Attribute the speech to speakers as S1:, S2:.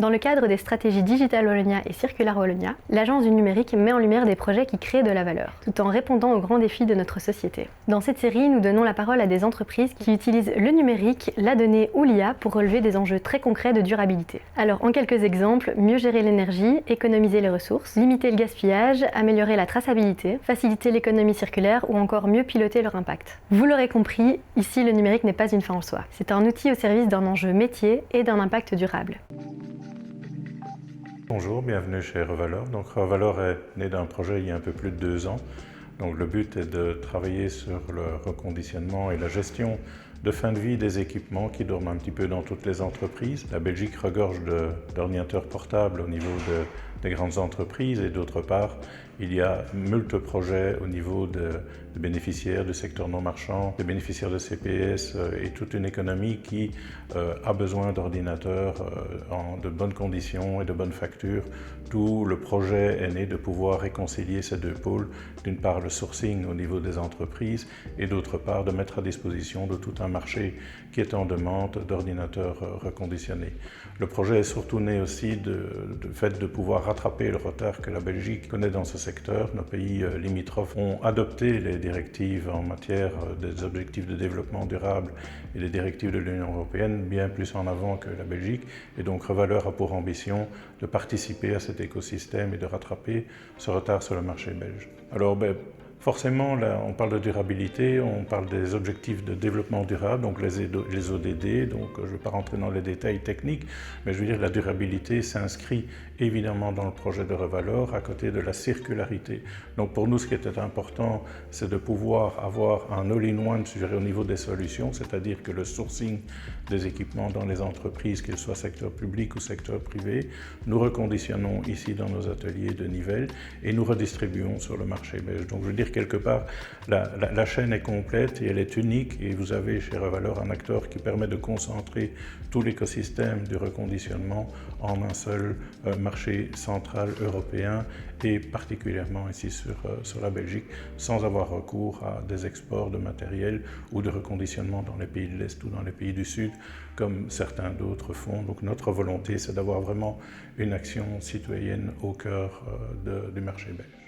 S1: Dans le cadre des stratégies Digital Wallonia et Circular Wallonia, l'Agence du numérique met en lumière des projets qui créent de la valeur, tout en répondant aux grands défis de notre société. Dans cette série, nous donnons la parole à des entreprises qui utilisent le numérique, la donnée ou l'IA pour relever des enjeux très concrets de durabilité. Alors, en quelques exemples, mieux gérer l'énergie, économiser les ressources, limiter le gaspillage, améliorer la traçabilité, faciliter l'économie circulaire ou encore mieux piloter leur impact. Vous l'aurez compris, ici le numérique n'est pas une fin en soi. C'est un outil au service d'un enjeu métier et d'un impact durable.
S2: Bonjour, bienvenue chez Revalor. Donc Revalor est né d'un projet il y a un peu plus de 2 ans. Donc le but est de travailler sur le reconditionnement et la gestion de fin de vie des équipements qui dorment un petit peu dans toutes les entreprises. La Belgique regorge d'ordinateurs portables au niveau des grandes entreprises et d'autre part, il y a multiples projets au niveau de bénéficiaires du secteur non marchand, des bénéficiaires de CPS et toute une économie qui a besoin d'ordinateurs de bonnes conditions et de bonnes factures. Tout le projet est né de pouvoir réconcilier ces deux pôles, d'une part le sourcing au niveau des entreprises et d'autre part de mettre à disposition de tout un marché qui est en demande d'ordinateurs reconditionnés. Le projet est surtout né aussi du fait de pouvoir rattraper le retard que la Belgique connaît dans ce secteur. Nos pays limitrophes ont adopté les directives en matière des objectifs de développement durable et les directives de l'Union européenne bien plus en avant que la Belgique. Et donc Revalor a pour ambition de participer à cet écosystème et de rattraper ce retard sur le marché belge. Alors, forcément, là, on parle de durabilité, on parle des objectifs de développement durable, donc les ODD, donc je ne vais pas rentrer dans les détails techniques, mais je veux dire que la durabilité s'inscrit évidemment dans le projet de Revalor à côté de la circularité. Donc pour nous, ce qui était important, c'est de pouvoir avoir un all-in-one au niveau des solutions, c'est-à-dire que le sourcing des équipements dans les entreprises, qu'ils soient secteur public ou secteur privé, nous reconditionnons ici dans nos ateliers de Nivelles et nous redistribuons sur le marché belge. Donc je veux dire quelque part, la chaîne est complète et elle est unique et vous avez chez Revalor un acteur qui permet de concentrer tout l'écosystème du reconditionnement en un seul marché central européen et particulièrement ici sur la Belgique sans avoir recours à des exports de matériel ou de reconditionnement dans les pays de l'Est ou dans les pays du Sud comme certains d'autres font. Donc notre volonté c'est d'avoir vraiment une action citoyenne au cœur du marché belge.